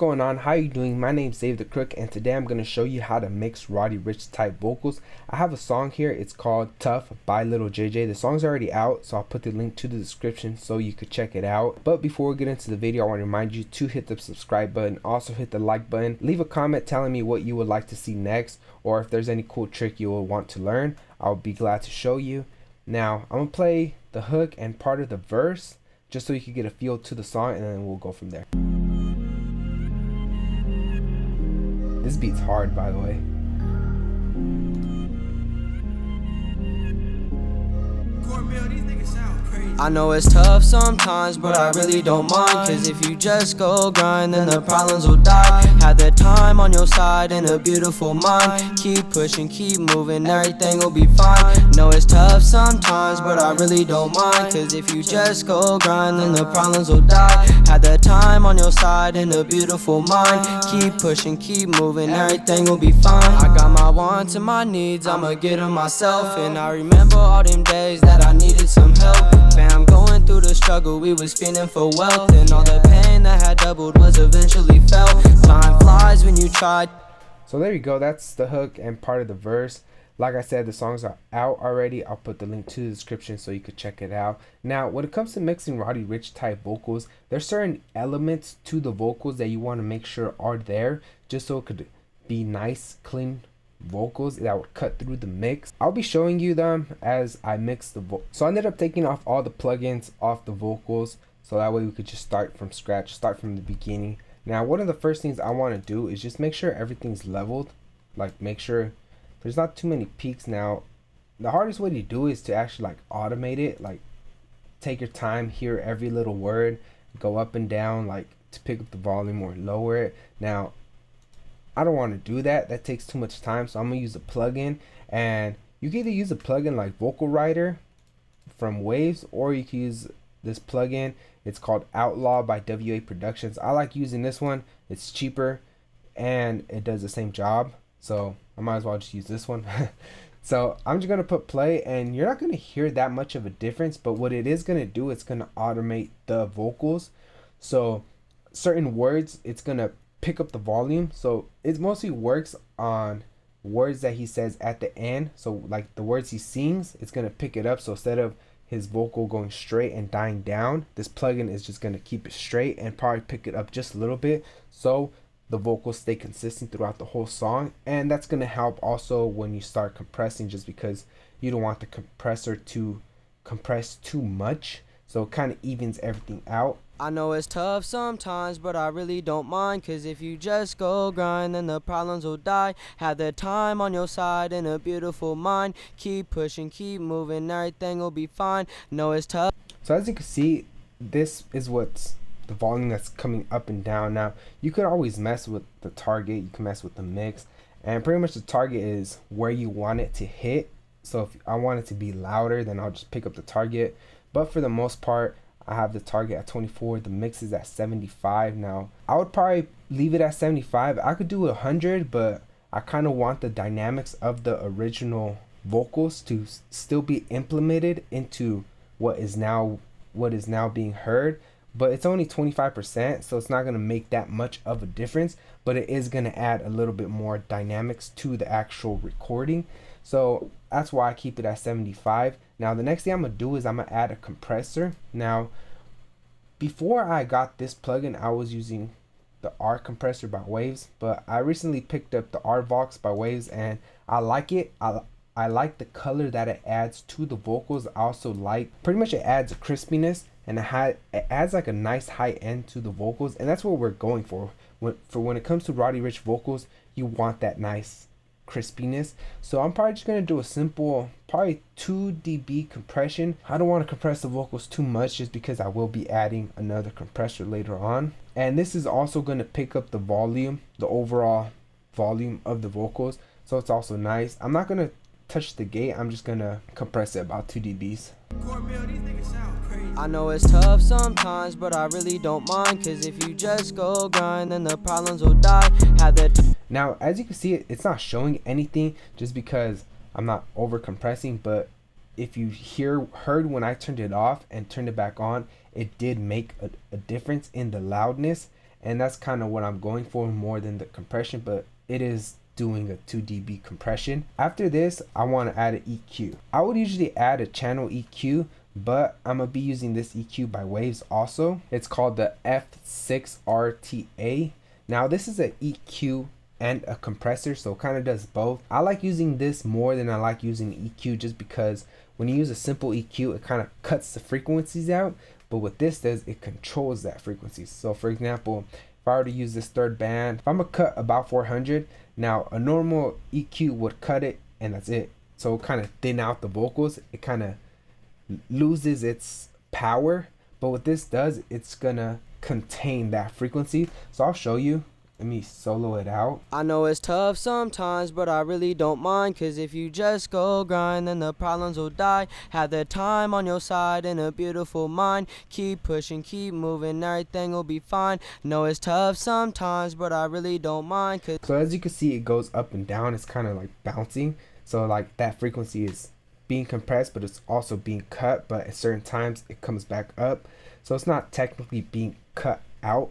going on? How you doing? My name's David the Crook, and today I'm going to show you how to mix Roddy Ricch type vocals. I have a song here. It's called Tough by Little JJ. The song's already out, so I'll put the link to the description so you could check it out. But before we get into the video, I want to remind you to hit the subscribe button, also hit the like button, leave a comment telling me what you would like to see next, or if there's any cool trick you will want to learn, I'll be glad to show you. Now, I'm going to play the hook and part of the verse just so you can get a feel to the song, and then we'll go from there. This beat's hard, by the way. I know it's tough sometimes, but I really don't mind. Cause if you just go grind, then the problems will die. Have the time on your side and a beautiful mind. Keep pushing, keep moving, everything will be fine. Know it's tough sometimes, but I really don't mind. Cause if you just go grind, then the problems will die. Have the time on your side and a beautiful mind. Keep pushing, keep moving, everything will be fine. I got my wants and my needs, I'ma get them myself. And I remember all them days that I needed some help. Fam, going through the struggle, we was spinning for wealth. And all the pain that had doubled was eventually felt. Time flies when you try. So there you go, that's the hook and part of the verse. Like I said, the songs are out already. I'll put the link to the description so you could check it out. Now, when it comes to mixing Roddy Ricch type vocals, there's certain elements to the vocals that you want to make sure are there, just so it could be nice, clean vocals that would cut through the mix. I'll be showing you them as I mix the vocals. So I ended up taking off all the plugins off the vocals, so that way we could just start from scratch, start from the beginning. Now, one of the first things I want to do is just make sure everything's leveled, like make sure there's not too many peaks. Now, the hardest way to do is to actually like automate it, like take your time, hear every little word, go up and down, like to pick up the volume or lower it. Now, I don't want to do that. That takes too much time, so I'm gonna use a plugin. And you can either use a plugin like Vocal Writer from Waves, or you can use this plugin. It's called Outlaw by WA Productions. I like using this one. It's cheaper and it does the same job, so I might as well just use this one. So I'm just gonna put play, and you're not gonna hear that much of a difference, but what it is gonna do, it's gonna automate the vocals. So certain words, it's gonna pick up the volume. So it mostly works on words that he says at the end. So like the words he sings, it's gonna pick it up. So instead of his vocal going straight and dying down, this plugin is just gonna keep it straight and probably pick it up just a little bit, so the vocals stay consistent throughout the whole song. And that's gonna help also when you start compressing, just because you don't want the compressor to compress too much, so it kind of evens everything out. I know it's tough sometimes, but I really don't mind. Cause if you just go grind, then the problems will die. Have the time on your side and a beautiful mind. Keep pushing, keep moving, everything will be fine. Know it's tough. So as you can see, this is what's the volume that's coming up and down. Now, you could always mess with the target, you can mess with the mix, and pretty much the target is where you want it to hit. So if I want it to be louder, then I'll just pick up the target. But for the most part, I have the target at 24, the mix is at 75. Now, I would probably leave it at 75. I could do 100, but I kind of want the dynamics of the original vocals to still be implemented into what is now being heard. But it's only 25%, so it's not going to make that much of a difference, but it is going to add a little bit more dynamics to the actual recording. So that's why I keep it at 75. Now, the next thing I'm going to do is I'm going to add a compressor. Now, before I got this plugin, I was using the R compressor by Waves, but I recently picked up the RVox by Waves, and I like it. I like the color that it adds to the vocals. I also like, pretty much it adds a crispiness, and it adds like a nice high end to the vocals, and that's what we're going for. When it comes to Roddy Ricch vocals, you want that nice crispiness. So I'm probably just gonna do a simple, probably 2 dB compression. I don't want to compress the vocals too much, just because I will be adding another compressor later on, and this is also going to pick up the volume, the overall volume of the vocals, so it's also nice. I'm not going to touch the gate, I'm just gonna compress it about 2 dBs. I know it's tough sometimes, but I really don't mind. Cause if you just go grind, then the problems will die. Now, as you can see, it's not showing anything just because I'm not over compressing, but if you heard when I turned it off and turned it back on, it did make a difference in the loudness. and that's kind of what I'm going for more than the compression, but it is doing a 2 dB compression. After this, I want to add an EQ. I would usually add a channel EQ, but I'm gonna be using this EQ by Waves also. It's called the F6RTA. Now this is an EQ and a compressor, so it kind of does both. I like using this more than I like using EQ, just because when you use a simple EQ, it kind of cuts the frequencies out, but what this does, it controls that frequency. So for example, if I were to use this third band, if I'm gonna cut about 400, now a normal EQ would cut it and that's it. So kind of thin out the vocals, it kind of loses its power, but what this does, it's gonna contain that frequency. So I'll show you. Let me solo it out. I know it's tough sometimes, but I really don't mind, cause if you just go grind, then the problems will die. Have the time on your side and a beautiful mind. Keep pushing, keep moving, everything will be fine. Know it's tough sometimes, but I really don't mind, cause so as you can see, it goes up and down. It's kind of like bouncing. So like that frequency is being compressed, but it's also being cut, but at certain times it comes back up. So it's not technically being cut out,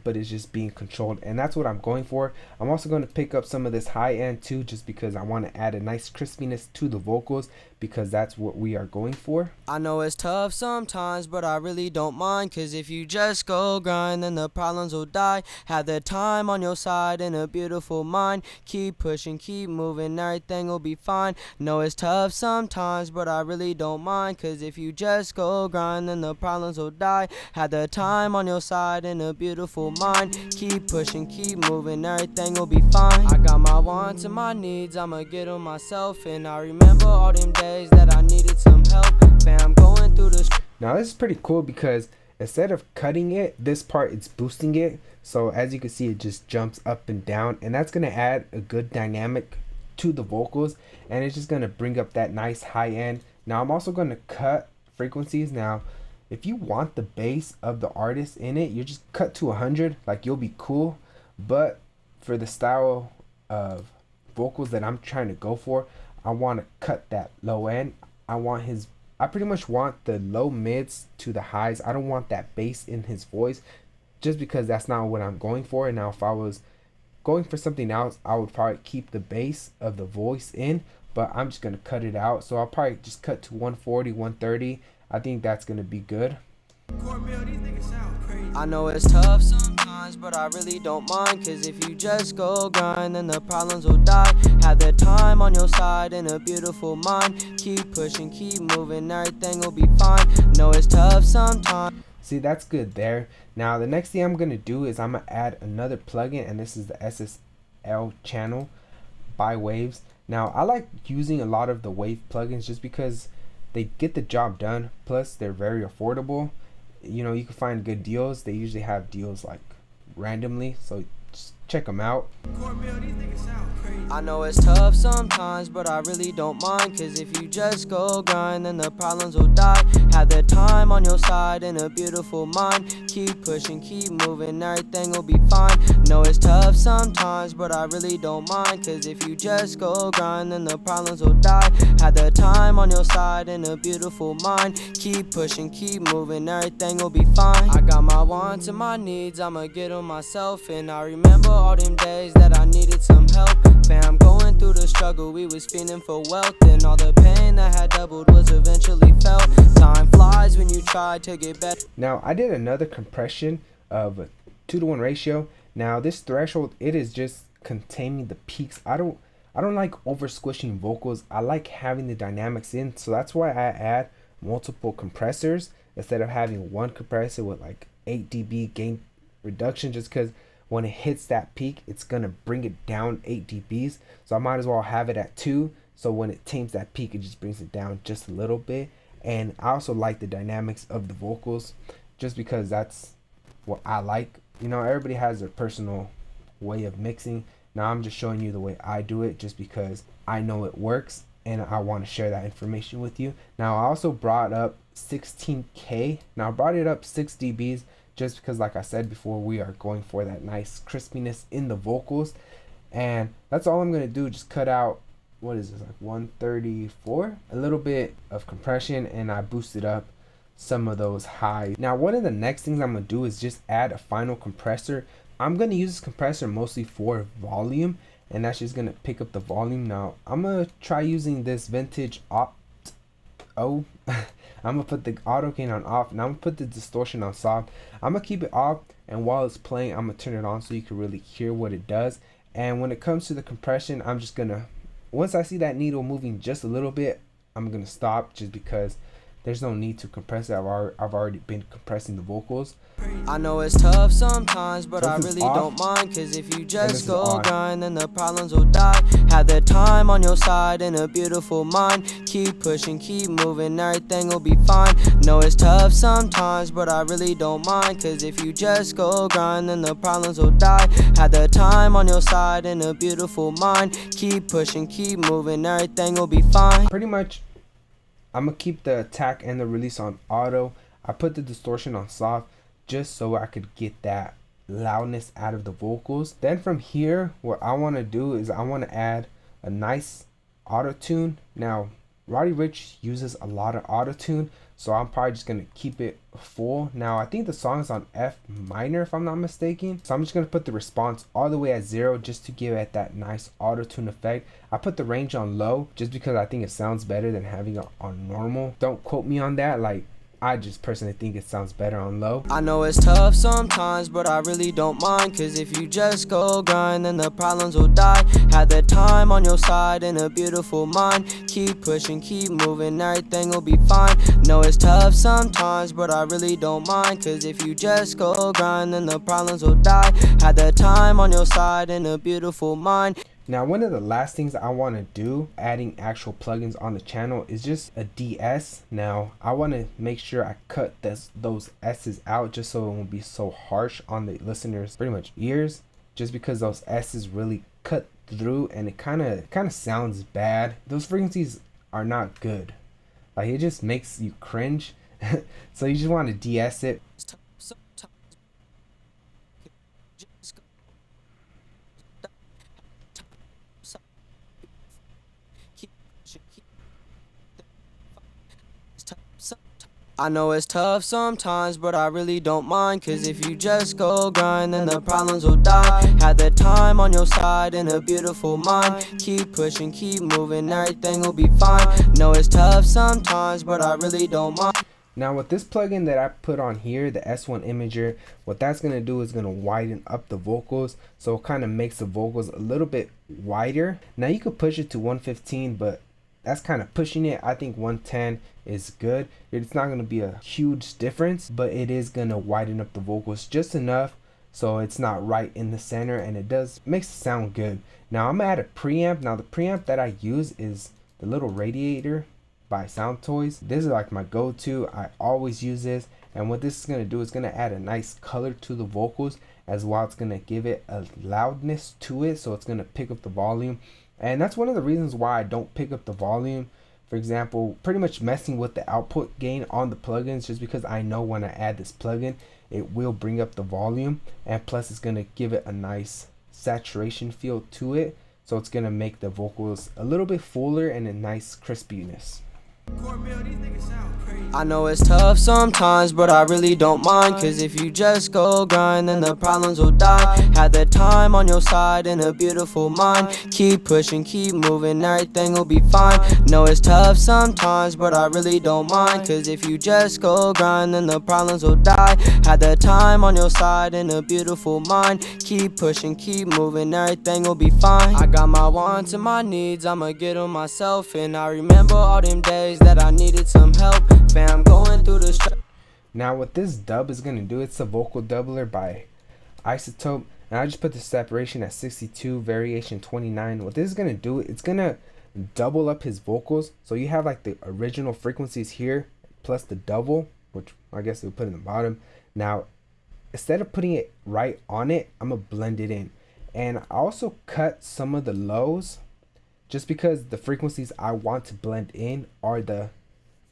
but it's just being controlled, and that's what I'm going for. I'm also going to pick up some of this high end too, just because I want to add a nice crispiness to the vocals, because that's what we are going for. I know it's tough sometimes, but I really don't mind, cause if you just go grind, then the problems will die. Have the time on your side and a beautiful mind. Keep pushing, keep moving, everything will be fine. Know it's tough sometimes, but I really don't mind, cause if you just go grind, then the problems will die. Have the time on your side and a beautiful mind. Keep pushing, keep moving, everything will be fine. I got my wants and my needs, I'ma get them myself, and I remember all them days that I needed some help. Fam, going through this. Now this is pretty cool, because instead of cutting it, this part, it's boosting it. So as you can see, it just jumps up and down, and that's gonna add a good dynamic to the vocals, and it's just gonna bring up that nice high end. Now I'm also gonna cut frequencies. Now if you want the bass of the artist in it, you just cut to 100, like you'll be cool. But for the style of vocals that I'm trying to go for, I want to cut that low end. I pretty much want the low mids to the highs. I don't want that bass in his voice, just because that's not what I'm going for. And now if I was going for something else, I would probably keep the bass of the voice in, but I'm just going to cut it out. So I'll probably just cut to 140, 130. I think that's gonna be good. I know it's tough sometimes, but I really don't mind, cause if you just go grind, then the problems will die. Have the time on your side and a beautiful mind. Keep pushing, keep moving, everything will be fine. Know it's tough sometimes. See, that's good there. Now the next thing I'm gonna do is I'm gonna add another plugin, and this is the SSL channel by Waves. Now I like using a lot of the Wave plugins just because they get the job done, plus they're very affordable. You know, you can find good deals. They usually have deals like randomly, so just check them out. I know it's tough sometimes, but I really don't mind, cause if you just go grind, then the problems will die. Have the time on your side and a beautiful mind. Keep pushing, keep moving, everything will be fine. Know it's tough sometimes, but I really don't mind, cause if you just go grind, then the problems will die. Have the time on your side and a beautiful mind. Keep pushing, keep moving, everything will be fine. I got my wants and my needs, I'ma get them myself, and I remember all them days that I needed some help. Fam, going through the struggle, we was feeling for wealth, and all the pain that had doubled was eventually felt. Time flies when you try to get better. Now I did another compression of a 2-to-1 ratio. Now this threshold, it is just containing the peaks. I don't like over squishing vocals. I like having the dynamics in, so that's why I add multiple compressors instead of having one compressor with like 8 dB gain reduction, just because when it hits that peak, it's gonna bring it down 8 dBs. So I might as well have it at 2, so when it tames that peak, it just brings it down just a little bit. And I also like the dynamics of the vocals, just because that's what I like. You know, everybody has their personal way of mixing. Now I'm just showing you the way I do it, just because I know it works and I want to share that information with you. Now I also brought up 16K. Now I brought it up 6 dBs just because, like I said before, we are going for that nice crispiness in the vocals. And that's all I'm going to do. Just cut out, what is this, like 134? A little bit of compression, and I boosted up some of those highs. Now one of the next things I'm gonna do is just add a final compressor. I'm gonna use this compressor mostly for volume, and that's just gonna pick up the volume. Now I'm gonna try using this vintage I'm gonna put the auto gain on off, and I'm gonna put the distortion on soft. I'm gonna keep it off, and while it's playing I'm gonna turn it on so you can really hear what it does. And when it comes to the compression, I'm just gonna, once I see that needle moving just a little bit, I'm gonna stop, just because there's no need to compress it. I've already been compressing the vocals. I know it's tough sometimes, but So I this is really off, don't mind, cause if you this just is go on. grind, then the problems will die. Have the time on your side and a beautiful mind. Keep pushing, keep moving, everything will be fine. Know it's tough sometimes, but I really don't mind, cause if you just go grind, then the problems will die. Have the time on your side and a beautiful mind. Keep pushing, keep moving, everything will be fine. Pretty much I'm gonna keep the attack and the release on auto. I put the distortion on soft just so I could get that loudness out of the vocals. Then from here, what I want to do is I want to add a nice auto tune. Now Roddy Ricch uses a lot of auto tune, so I'm probably just gonna keep it full. Now I think the song is on F minor if I'm not mistaken, so I'm just gonna put the response all the way at 0 just to give it that nice auto tune effect. I put the range on low just because I think it sounds better than having it on normal. Don't quote me on that, like I just personally think it sounds better on low. I know it's tough sometimes, but I really don't mind, cause if you just go grind, then the problems will die. Have the time on your side and a beautiful mind. Keep pushing, keep moving, everything will be fine. Know it's tough sometimes, but I really don't mind, cause if you just go grind, then the problems will die. Have the time on your side and a beautiful mind. Now one of the last things I want to do adding actual plugins on the channel is just a de-ess. Now I want to make sure I cut those S's out just so it won't be so harsh on the listeners pretty much ears, just because those S's really cut through and it kind of sounds bad. Those frequencies are not good, like it just makes you cringe. So you just want to de-ess it. I know it's tough sometimes, but I really don't mind, cause if you just go grind, then the problems will die. Have the time on your side and a beautiful mind. Keep pushing, keep moving, everything will be fine. Know it's tough sometimes, but I really don't mind. Now with this plugin that I put on here, the S1 Imager, what that's going to do is going to widen up the vocals, so it kind of makes the vocals a little bit wider. Now you could push it to 115, but that's kind of pushing it. I think 110 is good. It's not going to be a huge difference, but it is going to widen up the vocals just enough so it's not right in the center, and it makes it sound good. Now I'm gonna add a preamp. Now the preamp that I use is the little Radiator by Sound Toys. This is like my go-to. I always use this, and what this is going to do is going to add a nice color to the vocals, as well it's going to give it a loudness to it, so it's going to pick up the volume. And that's one of the reasons why I don't pick up the volume, for example, pretty much messing with the output gain on the plugins, just because I know when I add this plugin it will bring up the volume, and plus it's going to give it a nice saturation feel to it, so it's going to make the vocals a little bit fuller and a nice crispiness. I know it's tough sometimes, but I really don't mind, cause if you just go grind, then the problems will die. Have the time on your side and a beautiful mind. Keep pushing, keep moving, everything will be fine. Know it's tough sometimes, but I really don't mind, cause if you just go grind, then the problems will die. Have the time on your side and a beautiful mind. Keep pushing, keep moving, everything will be fine. I got my wants and my needs, I'ma get them myself, and I remember all them days that I needed some help. Fam, going through the Now what this dub is going to do, it's a vocal doubler by Isotope, and I just put the separation at 62, variation 29. What this is going to do, it's going to double up his vocals, so you have like the original frequencies here plus the double, which I guess we'll put in the bottom. Now instead of putting it right on it, I'm gonna blend it in, and I also cut some of the lows just because the frequencies I want to blend in are the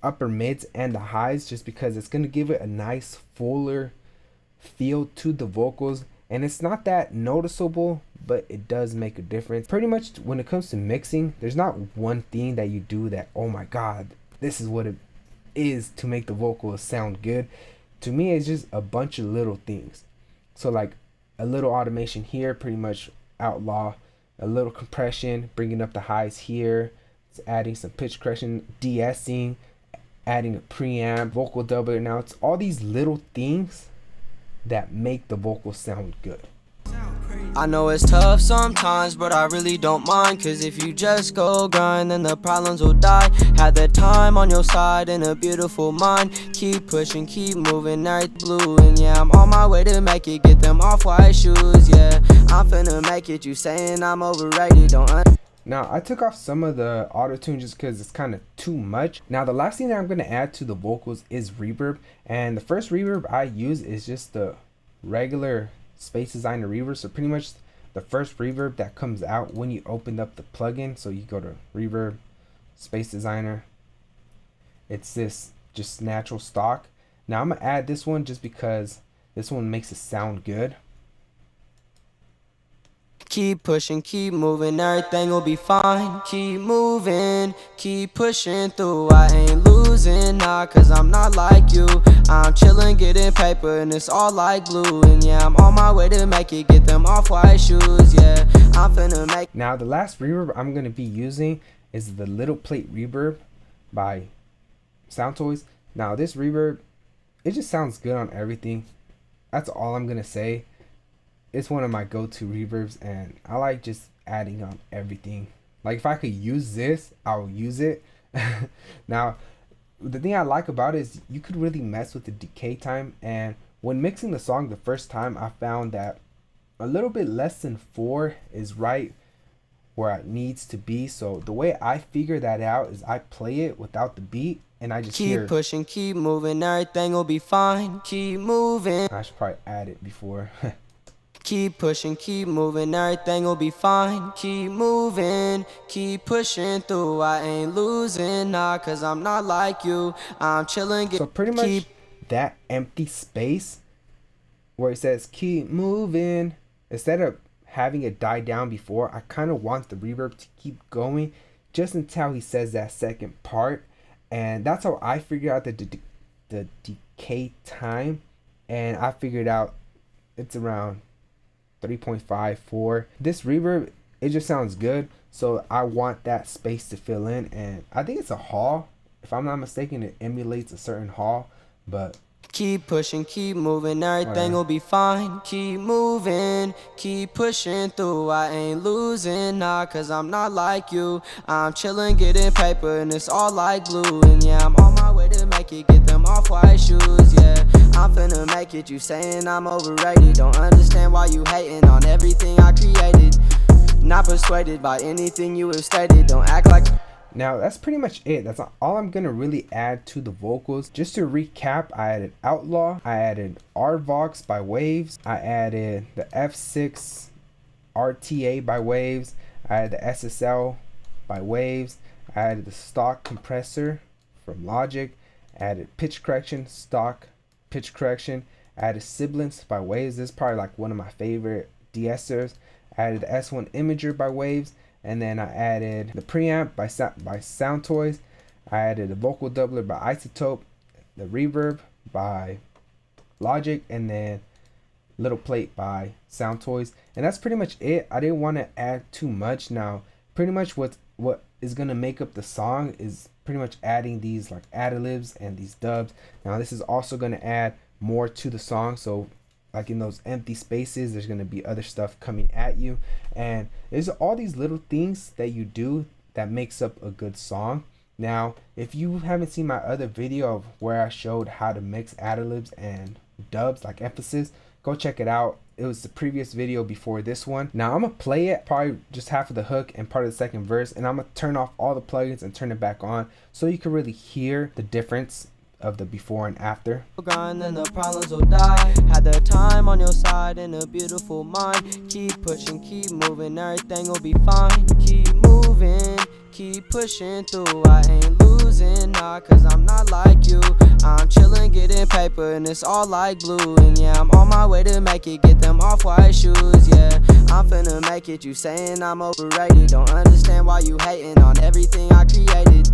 upper mids and the highs, just because it's going to give it a nice fuller feel to the vocals, and it's not that noticeable, but it does make a difference. Pretty much when it comes to mixing, there's not one thing that you do that, oh my god, this is what it is to make the vocals sound good. To me, it's just a bunch of little things. So like a little automation here, pretty much outlaw. A little compression, bringing up the highs here. It's adding some pitch correction, de-essing, adding a preamp, vocal doubler. Now it's all these little things that make the vocals sound good. I know it's tough sometimes, but I really don't mind, cause if you just go grind, then the problems will die. Had the time on your side and a beautiful mind. Keep pushing, keep moving, earth blue. And yeah, I'm on my way to make it, get them off-white shoes. Yeah, I'm finna make it, you saying I'm overrated, Now, I took off some of the auto-tune just because it's kind of too much. Now, the last thing that I'm going to add to the vocals is reverb. And the first reverb I use is just the regular Space Designer reverb. So pretty much the first reverb that comes out when you open up the plugin. So you go to Reverb, Space Designer. It's this just natural stock. Now, I'm going to add this one just because this one makes it sound good. Keep pushing, keep moving, everything will be fine. Keep moving, keep pushing through. I ain't losing, nah, cause I'm not like you. I'm chilling, getting paper, and it's all like glue. And yeah, I'm on my way to make it, get them off-white shoes. Yeah, I'm finna make. Now, the last reverb I'm gonna be using is the Little Plate Reverb by Soundtoys. Now, this reverb, it just sounds good on everything. That's all I'm gonna say. It's one of my go-to reverbs, and I like just adding on everything. Like, if I could use this, I'll use it. Now, the thing I like about it is you could really mess with the decay time, and when mixing the song the first time, I found that a little bit less than 4 is right where it needs to be. So the way I figure that out is I play it without the beat, and I just keep pushing, keep moving, everything will be fine. Keep moving. I should probably add it before. Keep pushing, keep moving, everything will be fine. Keep moving, keep pushing through. I ain't losing, nah, cause I'm not like you. I'm chilling. So pretty much that empty space where it says keep moving, instead of having it die down before, I kind of want the reverb to keep going just until he says that second part. And that's how I figured out the decay time. And I figured out it's around 3.5, 4. This reverb, it just sounds good, so I want that space to fill in, and I think it's a hall. If I'm not mistaken, it emulates a certain hall, but keep pushing, keep moving, everything will be fine. Keep moving, keep pushing through. I ain't losing, nah, cause I'm not like you. I'm chilling, getting paper, and it's all like glue. And yeah, I'm on my way to make it, get them off-white shoes. Yeah, I'm finna make it, you saying I'm overrated. Don't understand why you hating on everything I created. Not persuaded by anything you have stated. Don't act like. Now, that's pretty much it. That's all I'm going to really add to the vocals. Just to recap, I added Outlaw. I added RVox by Waves. I added the F6 RTA by Waves. I added the SSL by Waves. I added the stock compressor from Logic. I added pitch correction, stock pitch correction. I added Sibilance by Waves. This is probably like one of my favorite de-essers. I added the S1 Imager by Waves. And then I added the preamp by Soundtoys. I added the vocal doubler by Isotope, the reverb by Logic, and then Little Plate by Soundtoys. And that's pretty much it. I didn't want to add too much. Now, pretty much what is going to make up the song is pretty much adding these like ad-libs and these dubs. Now, this is also going to add more to the song. So like in those empty spaces, there's going to be other stuff coming at you, and there's all these little things that you do that makes up a good song. Now, if you haven't seen my other video of where I showed how to mix ad-libs and dubs like emphasis, go check it out. It was the previous video before this one. Now I'm gonna play it, probably just half of the hook and part of the second verse, and I'm gonna turn off all the plugins and turn it back on so you can really hear the difference of the before and after. Grind and the problems will die. Had the time on your side and a beautiful mind. Keep pushing, keep moving, everything will be fine. Keep moving, keep pushing through. I ain't losing, nah, cause I'm not like you. I'm chilling, getting paper, and it's all like blue. And yeah, I'm on my way to make it, get them off-white shoes. Yeah, I'm finna make it, you saying I'm overrated. Don't understand why you hating on everything I created.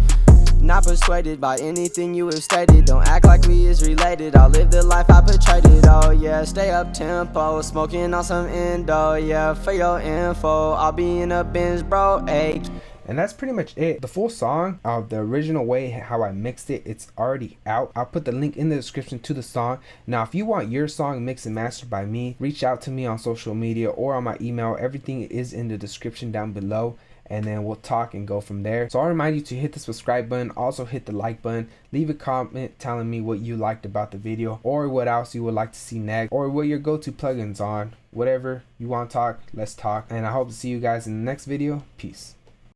Not persuaded by anything you have stated. Don't act like we is related. I'll live the life I portrayed it. Oh yeah, stay up tempo, smoking on some endo. Yeah, for your info, I'll be in a binge, bro. Ayy. And that's pretty much it. The full song, the original way how I mixed it, it's already out. I'll put the link in the description to the song. Now, if you want your song mixed and mastered by me, reach out to me on social media or on my email. Everything is in the description down below, and then we'll talk and go from there. So I'll remind you to hit the subscribe button, also hit the like button, leave a comment telling me what you liked about the video or what else you would like to see next, or what your go-to plugins on. Whatever you want to talk, let's talk. And I hope to see you guys in the next video. Peace.